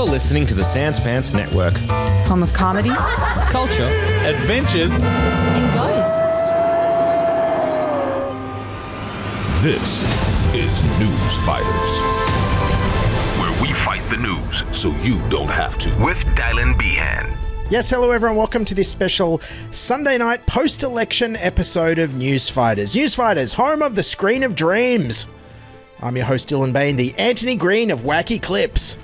You're listening to the Sans Pants Network. Home of comedy, Culture. Adventures. and ghosts. This is Newsfighters, where we fight the news so you don't have to. with Dylan Behan. Yes, hello everyone. Welcome to this special Sunday night post-election episode of Newsfighters. Newsfighters, home of the screen of dreams. I'm your host, Dylan Behan, the Anthony Green of wacky clips.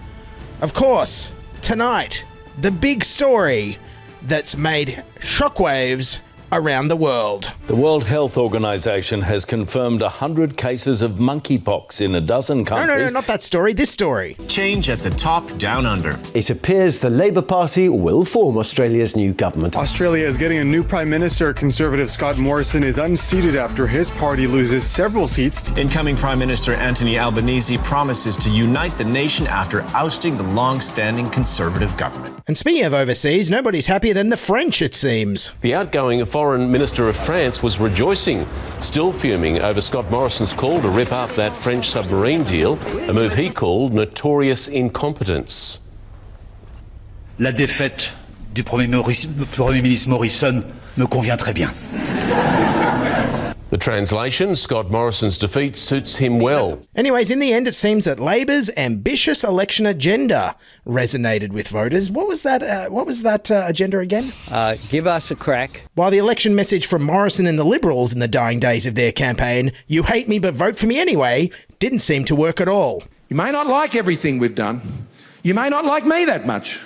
Of course, tonight, the big story that's made shockwaves around the world. The World Health Organization has confirmed 100 cases of monkeypox in a dozen countries. No, not that story. This story. Change at the top, down under. It appears the Labour Party will form Australia's new government. Australia is getting a new Prime Minister. Conservative Scott Morrison is unseated after his party loses several seats. Incoming Prime Minister Anthony Albanese promises to unite the nation after ousting the long-standing Conservative government. And speaking of overseas, nobody's happier than the French, it seems. The outgoing Foreign Minister of France was rejoicing, still fuming over Scott Morrison's call to rip up that French submarine deal, a move he called notorious incompetence. La défaite du Premier ministre Morrison me convient très bien. The translation, Scott Morrison's defeat suits him well. Anyways, in the end, it seems that Labor's ambitious election agenda resonated with voters. What was that agenda again? Give us a crack. While the election message from Morrison and the Liberals in the dying days of their campaign, "You hate me but vote for me anyway," didn't seem to work at all. You may not like everything we've done. You may not like me that much.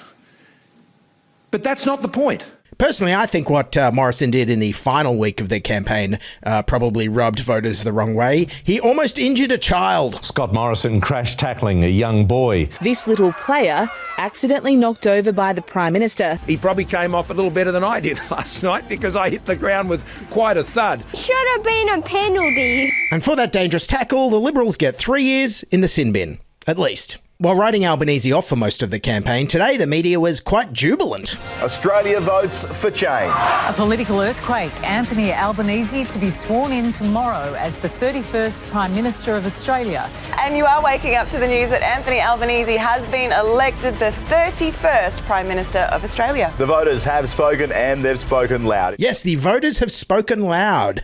But that's not the point. Personally, I think what Morrison did in the final week of their campaign probably rubbed voters the wrong way. He almost injured a child. Scott Morrison crash tackling a young boy. This little player accidentally knocked over by the Prime Minister. He probably came off a little better than I did last night because I hit the ground with quite a thud. Should have been a penalty. And for that dangerous tackle, the Liberals get 3 years in the sin bin, at least. While writing Albanese off for most of the campaign, today the media was quite jubilant. Australia votes for change. A political earthquake. Anthony Albanese to be sworn in tomorrow as the 31st Prime Minister of Australia. And you are waking up to the news that Anthony Albanese has been elected the 31st Prime Minister of Australia. The voters have spoken and they've spoken loud. Yes, the voters have spoken loud.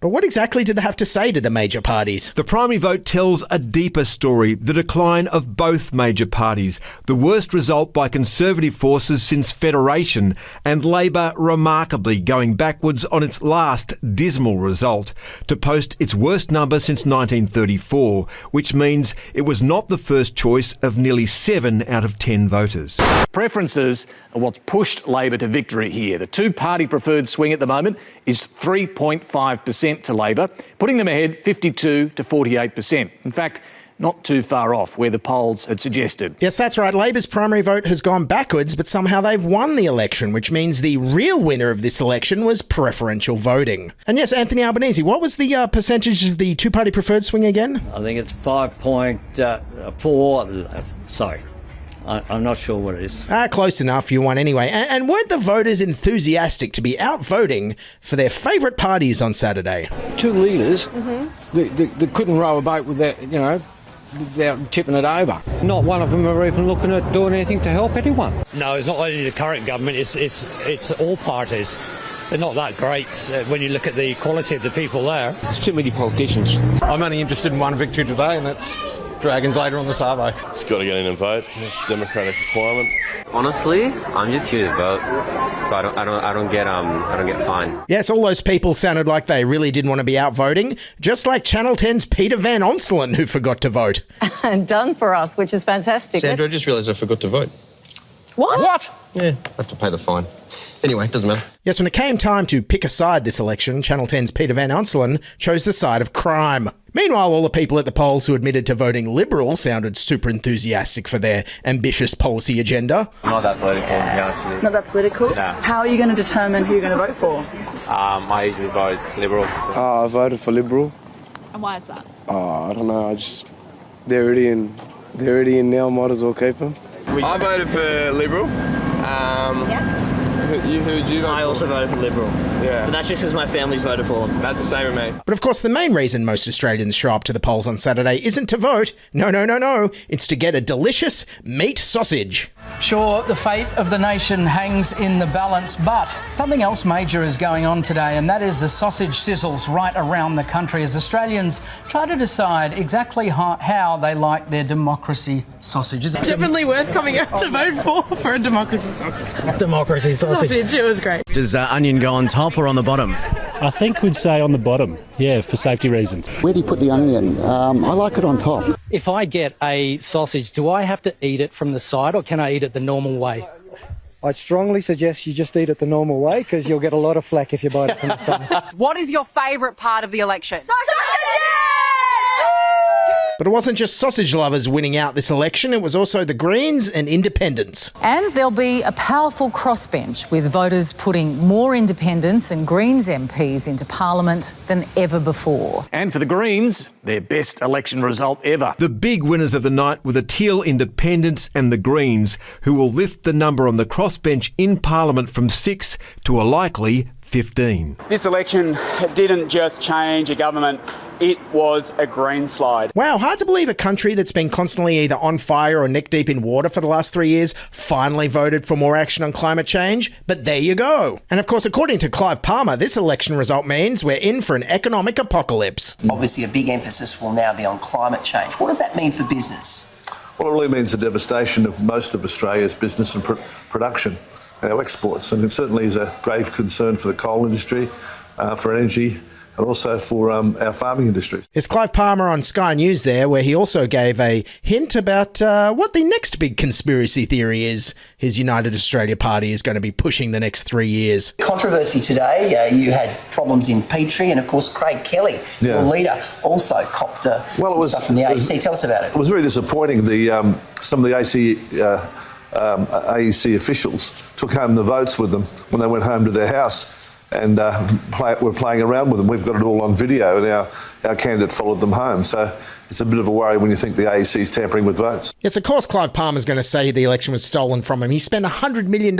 But what exactly did they have to say to the major parties? The primary vote tells a deeper story, the decline of both major parties, the worst result by Conservative forces since Federation, and Labor remarkably going backwards on its last dismal result to post its worst number since 1934, which means it was not the first choice of nearly 7 out of 10 voters. Preferences are what's pushed Labor to victory here. The two-party preferred swing at the moment is 3.5% to Labor, putting them ahead 52 to 48%. In fact, not too far off where the polls had suggested. Yes, that's right. Labor's primary vote has gone backwards, but somehow they've won the election, which means the real winner of this election was preferential voting. And yes, Anthony Albanese, what was the percentage of the two-party preferred swing again? I think it's 5.4. Sorry. I'm not sure what it is. Close enough. You won anyway. And weren't the voters enthusiastic to be out voting for their favourite parties on Saturday? Two leaders that couldn't row a boat without tipping it over. Not one of them are even looking at doing anything to help anyone. No, it's not only the current government, it's all parties. They're not that great when you look at the quality of the people there. There's too many politicians. I'm only interested in one victory today, and that's Dragons later on the Savo. Just got to get in and vote. It's a democratic requirement. Honestly, I'm just here to vote, so I don't get fined. Yes, all those people sounded like they really didn't want to be out voting, just like Channel 10's Peter Van Onselen, who forgot to vote. And done for us, which is fantastic. Sandra, I just realised I forgot to vote. What? Yeah, I have to pay the fine. Anyway, it doesn't matter. Yes, when it came time to pick a side this election, Channel 10's Peter Van Onselen chose the side of crime. Meanwhile, all the people at the polls who admitted to voting Liberal sounded super enthusiastic for their ambitious policy agenda. I'm not that political, to be honest with you. Not that political? No. How are you going to determine who you're going to vote for? I usually vote Liberal. I voted for Liberal. And why is that? I don't know. They're already in now. Might as well keep them. I voted for Liberal. Who would you vote I also voted for Liberal. Yeah. But that's just because my family's voted for them. That's the same with me. But of course, the main reason most Australians show up to the polls on Saturday isn't to vote. No. It's to get a delicious meat sausage. Sure, the fate of the nation hangs in the balance, but something else major is going on today, and that is the sausage sizzles right around the country as Australians try to decide exactly how they like their democracy sausages. Definitely worth coming out to vote for a democracy sausage. Democracy sausage. It was great. Does onion go on top or on the bottom? I think we'd say on the bottom, yeah, for safety reasons. Where do you put the onion? I like it on top. If I get a sausage, do I have to eat it from the side or can I eat it the normal way? I strongly suggest you just eat it the normal way because you'll get a lot of flack if you bite it from the side. What is your favourite part of the election? But it wasn't just sausage lovers winning out this election, it was also the Greens and independents. And there'll be a powerful crossbench with voters putting more independents and Greens MPs into Parliament than ever before. And for the Greens, their best election result ever. The big winners of the night were the Teal Independents and the Greens, who will lift the number on the crossbench in Parliament from 6 to a likely 15. This election didn't just change a government, it was a green slide. Wow, hard to believe a country that's been constantly either on fire or neck deep in water for the last 3 years finally voted for more action on climate change. But there you go. And of course, according to Clive Palmer, this election result means we're in for an economic apocalypse. Obviously, a big emphasis will now be on climate change. What does that mean for business? Well, it really means the devastation of most of Australia's business and production and our exports. And it certainly is a grave concern for the coal industry, for energy, and also for our farming industries. It's Clive Palmer on Sky News there, where he also gave a hint about what the next big conspiracy theory is his United Australia Party is going to be pushing the next 3 years. Controversy today, you had problems in Petrie, and of course Craig Kelly, your leader, also copped some stuff from the AEC. Tell us about it. It was very disappointing. Some of the AEC officials took home the votes with them when they went home to their house. And we're playing around with them. We've got it all on video, and our candidate followed them home. So it's a bit of a worry when you think the AEC is tampering with votes. Yes, of course Clive Palmer's going to say the election was stolen from him. He spent $100 million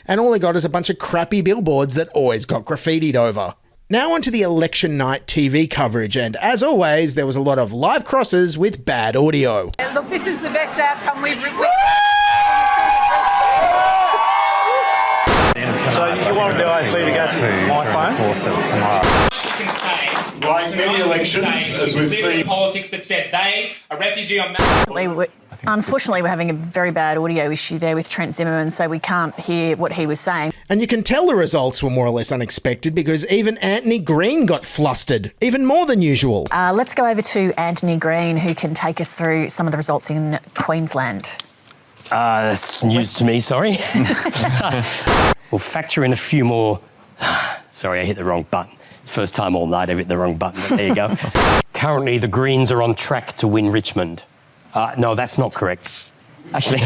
and all he got is a bunch of crappy billboards that always got graffitied over. Now onto the election night TV coverage, and as always, there was a lot of live crosses with bad audio. Look, this is the best outcome we've... So you want the IFB to go to my phone? Tomorrow. Like many elections, as we've seen... Politics that said they, a refugee on... Unfortunately, we're having a very bad audio issue there with Trent Zimmerman, so we can't hear what he was saying. And you can tell the results were more or less unexpected because even Anthony Green got flustered, even more than usual. Let's go over to Anthony Green, who can take us through some of the results in Queensland. That's news to me, sorry. We'll factor in a few more... Sorry, I hit the wrong button. It's the first time all night I've hit the wrong button, but there you go. Currently, the Greens are on track to win Richmond. No, that's not correct. Actually,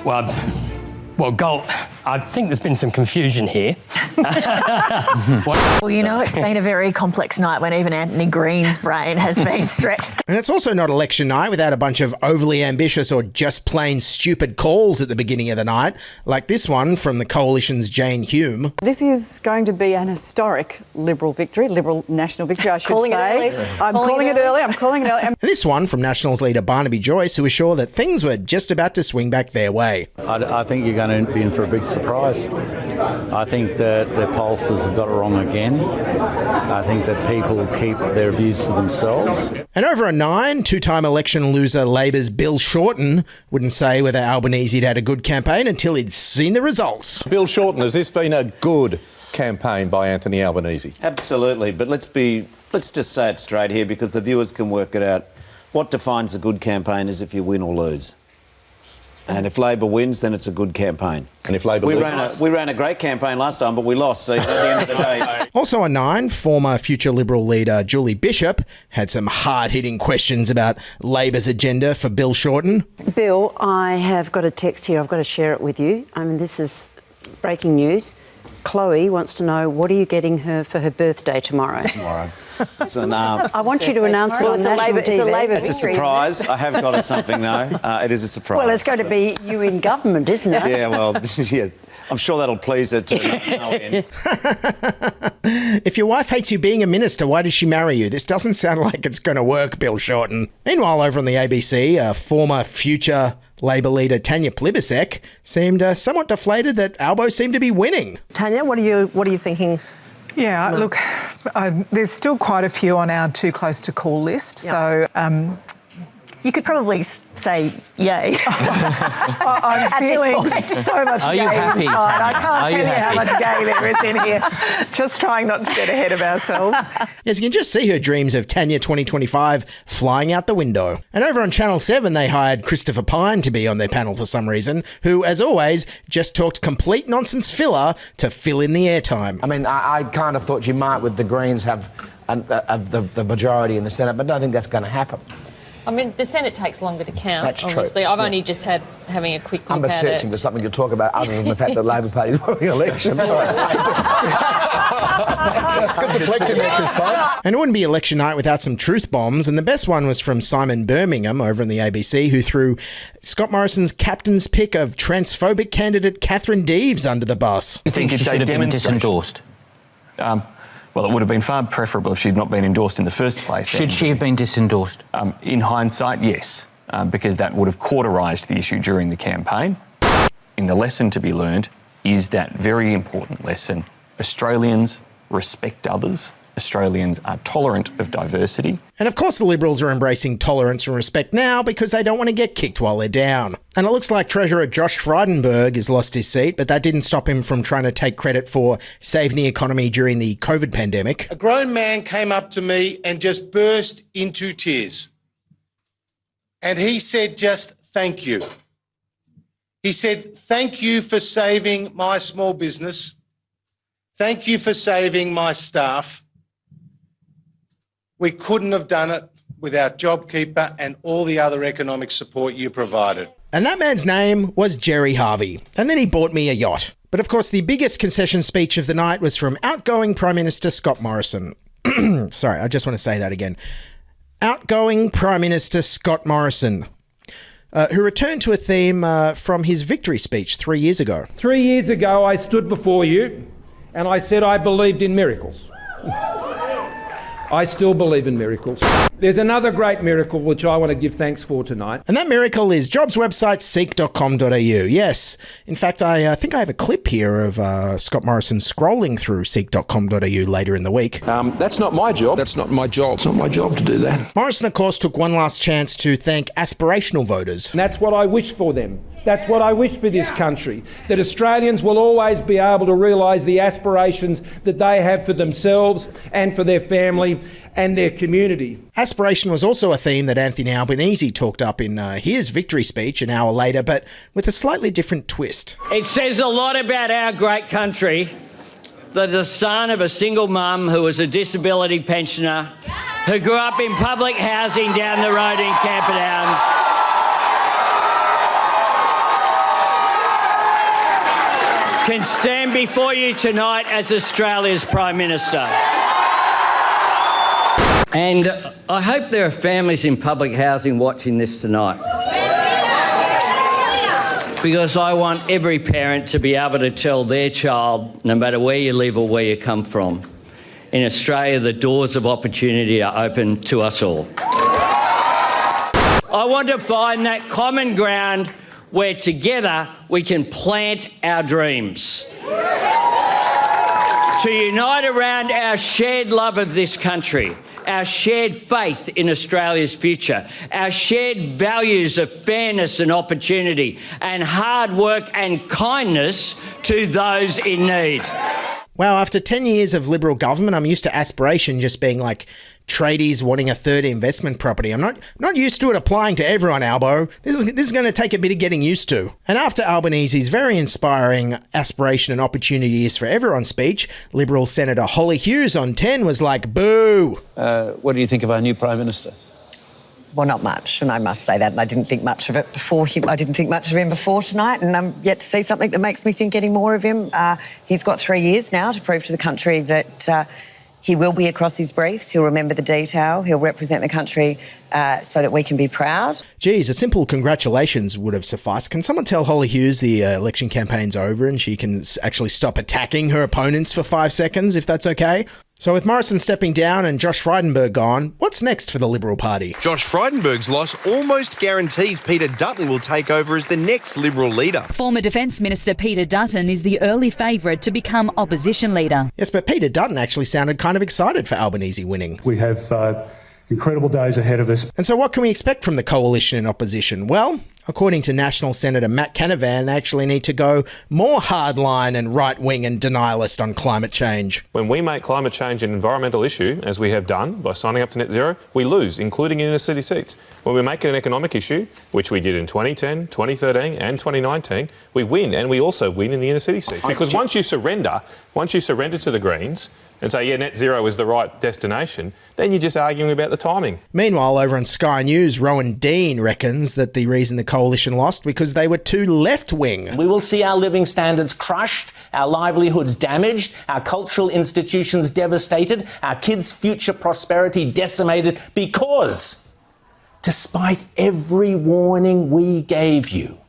well, goal. I think there's been some confusion here. Well, you know, it's been a very complex night when even Anthony Green's brain has been stretched. And it's also not election night without a bunch of overly ambitious or just plain stupid calls at the beginning of the night, like this one from the Coalition's Jane Hume. This is going to be an historic Liberal victory, Liberal national victory, I should say. I'm calling it early. And this one from Nationals leader Barnaby Joyce, who was sure that things were just about to swing back their way. I think you're going to be in for a big surprise. I think that the pollsters have got it wrong again. I think that people will keep their views to themselves. And over a 9, two-time election loser Labor's Bill Shorten wouldn't say whether Albanese had a good campaign until he'd seen the results. Bill Shorten, has this been a good campaign by Anthony Albanese? Absolutely, but let's just say it straight here because the viewers can work it out. What defines a good campaign is if you win or lose. And if Labor wins, then it's a good campaign. And if Labor loses? We ran a great campaign last time, but we lost, so at the end of the day... Also a 9, former future Liberal leader Julie Bishop had some hard-hitting questions about Labor's agenda for Bill Shorten. Bill, I have got a text here. I've got to share it with you. I mean, this is breaking news. Chloe wants to know, what are you getting her for her birthday tomorrow? Tomorrow. I want you to announce it on national TV. It's a Labor victory, a surprise. I have got her something, though. It is a surprise. Well, it's going to be you in government, isn't it? Yeah, well, yeah. I'm sure that'll please her too. No end. If your wife hates you being a minister, why does she marry you? This doesn't sound like it's going to work, Bill Shorten. Meanwhile, over on the ABC, former future Labor leader Tanya Plibersek seemed somewhat deflated that Albo seemed to be winning. Tanya, what are you thinking? Yeah, look, there's still quite a few on our too close to call list, so... You could probably say yay. I'm feeling so much gay inside. I can't tell you how much gay there is in here. Just trying not to get ahead of ourselves. Yes, you can just see her dreams of Tanya 2025 flying out the window. And over on Channel 7, they hired Christopher Pyne to be on their panel for some reason, who, as always, just talked complete nonsense filler to fill in the airtime. I mean, I kind of thought you might, with the Greens, have the majority in the Senate, but I don't think that's going to happen. I mean, the Senate takes longer to count, That's obviously. True. I've only just having a quick look I'm at searching it. for something to talk about other than the fact that Labor Party's won the election. Good deflection there, Chris Pine. And it wouldn't be election night without some truth bombs, and the best one was from Simon Birmingham over on the ABC, who threw Scott Morrison's captain's pick of transphobic candidate Catherine Deeves under the bus. You think she should have been disendorsed? Well, it would have been far preferable if she'd not been endorsed in the first place. Should she have been disendorsed? In hindsight, yes, because that would have cauterised the issue during the campaign. And the lesson to be learned is that very important lesson. Australians respect others. Australians are tolerant of diversity. And of course the Liberals are embracing tolerance and respect now because they don't want to get kicked while they're down. And it looks like Treasurer Josh Frydenberg has lost his seat, but that didn't stop him from trying to take credit for saving the economy during the COVID pandemic. A grown man came up to me and just burst into tears. And he said just thank you. He said, thank you for saving my small business. Thank you for saving my staff. We couldn't have done it without JobKeeper and all the other economic support you provided. And that man's name was Jerry Harvey. And then he bought me a yacht. But of course, the biggest concession speech of the night was from outgoing Prime Minister Scott Morrison. Sorry, I just want to say that again. Outgoing Prime Minister Scott Morrison, who returned to a theme from his victory speech 3 years ago. 3 years ago, I stood before you and I said I believed in miracles. I still believe in miracles. There's another great miracle which I want to give thanks for tonight. And that miracle is jobs website seek.com.au. Yes. In fact, I think I have a clip here of Scott Morrison scrolling through seek.com.au later in the week. That's not my job. That's not my job. It's not my job to do that. Morrison, of course, took one last chance to thank aspirational voters. And that's what I wish for them. That's what I wish for this country, that Australians will always be able to realise the aspirations that they have for themselves and for their family and their community. Aspiration was also a theme that Anthony Albanese talked up in his victory speech an hour later, but with a slightly different twist. It says a lot about our great country that the son of a single mum who was a disability pensioner, who grew up in public housing down the road in Camperdown, can stand before you tonight as Australia's Prime Minister. And I hope there are families in public housing watching this tonight. Because I want every parent to be able to tell their child, no matter where you live or where you come from, in Australia the doors of opportunity are open to us all. I want to find that common ground where together we can plant our dreams. To unite around our shared love of this country, our shared faith in Australia's future, our shared values of fairness and opportunity, and hard work and kindness to those in need. Wow, after 10 years of Liberal government, I'm used to aspiration just being like tradies wanting a third investment property. I'm not used to it applying to everyone, Albo. This is going to take a bit of getting used to. And after Albanese's very inspiring aspiration and opportunities for everyone speech, Liberal Senator Holly Hughes on 10 was like, boo. What do you think of our new Prime Minister? Well, not much, and I must say that. And I didn't think much of it before him. I didn't think much of him before tonight, and I'm yet to see something that makes me think any more of him. He's got 3 years now to prove to the country that he will be across his briefs. He'll remember the detail. He'll represent the country so that we can be proud. Geez, a simple congratulations would have sufficed. Can someone tell Holly Hughes the election campaign's over and she can actually stop attacking her opponents for 5 seconds, if that's okay? So with Morrison stepping down and Josh Frydenberg gone, what's next for the Liberal Party? Josh Frydenberg's loss almost guarantees Peter Dutton will take over as the next Liberal leader. Former Defence Minister Peter Dutton is the early favourite to become opposition leader. Yes, but Peter Dutton actually sounded kind of excited for Albanese winning. We have incredible days ahead of us. And so what can we expect from the coalition in opposition? Well, according to National Senator Matt Canavan, they actually need to go more hardline and right-wing and denialist on climate change. When we make climate change an environmental issue, as we have done by signing up to net zero, we lose, including in inner city seats. When we make it an economic issue, which we did in 2010, 2013 and 2019, we win, and we also win in the inner city seats. Because once you surrender to the Greens and say, yeah, net zero is the right destination, then you're just arguing about the timing. Meanwhile, over on Sky News, Rowan Dean reckons that the reason the coalition lost because they were too left-wing. We will see our living standards crushed, our livelihoods damaged, our cultural institutions devastated, our kids' future prosperity decimated because, despite every warning we gave you,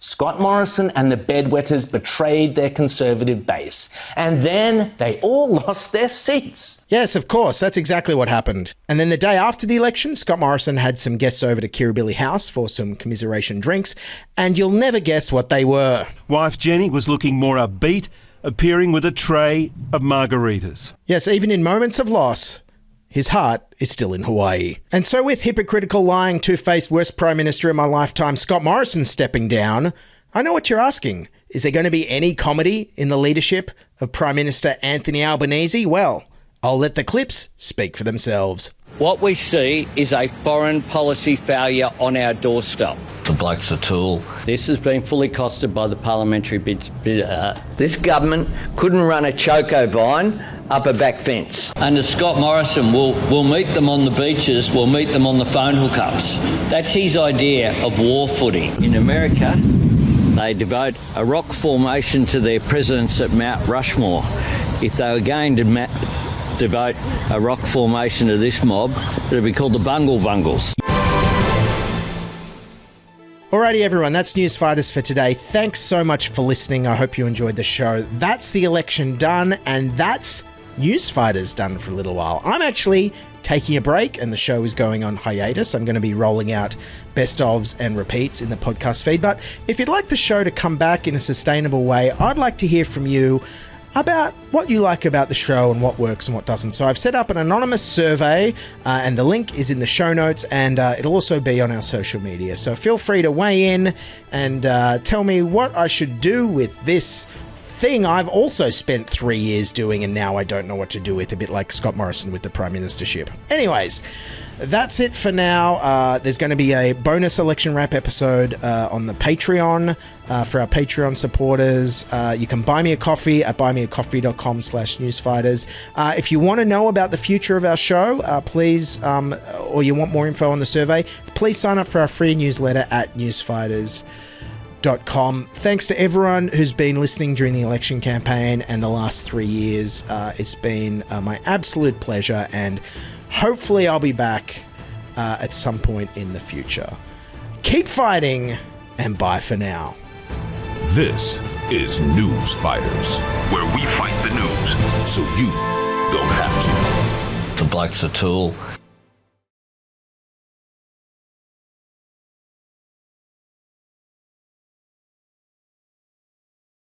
Scott Morrison and the bedwetters betrayed their Conservative base, and then they all lost their seats. Yes, of course, that's exactly what happened. And then the day after the election, Scott Morrison had some guests over to Kirribilli House for some commiseration drinks, and you'll never guess what they were. Wife Jenny was looking more upbeat, appearing with a tray of margaritas. Yes, even in moments of loss, his heart is still in Hawaii. And so with hypocritical, lying, two-faced, worst Prime Minister in my lifetime, Scott Morrison, stepping down, I know what you're asking. Is there going to be any comedy in the leadership of Prime Minister Anthony Albanese? Well, I'll let the clips speak for themselves. What we see is a foreign policy failure on our doorstep. The bloke's a tool. This has been fully costed by the parliamentary This government couldn't run a choco vine up a back fence. Under Scott Morrison, we'll meet them on the beaches, we'll meet them on the phone hookups. That's his idea of war footing. In America, they devote a rock formation to their presidents at Mount Rushmore. If they were going to devote a rock formation to this mob, it would be called the Bungle Bungles. Alrighty everyone, that's Newsfighters for today. Thanks so much for listening. I hope you enjoyed the show. That's the election done, and that's Newsfighters done for a little while. I'm actually taking a break and the show is going on hiatus. I'm going to be rolling out best ofs and repeats in the podcast feed. But if you'd like the show to come back in a sustainable way, I'd like to hear from you about what you like about the show and what works and what doesn't. So I've set up an anonymous survey and the link is in the show notes, and it'll also be on our social media. So feel free to weigh in and tell me what I should do with this thing I've also spent 3 years doing and now I don't know what to do with, a bit like Scott Morrison with the Prime Ministership. Anyways, that's it for now. There's going to be a bonus election wrap episode on the Patreon for our Patreon supporters. You can buy me a coffee at buymeacoffee.com/newsfighters. If you want to know about the future of our show, please, or you want more info on the survey, please sign up for our free newsletter at newsfighters.com. Thanks to everyone who's been listening during the election campaign and the last 3 years. It's been my absolute pleasure, and hopefully I'll be back at some point in the future. Keep fighting, and bye for now. This is Newsfighters, where we fight the news so you don't have to. The bloke's a tool.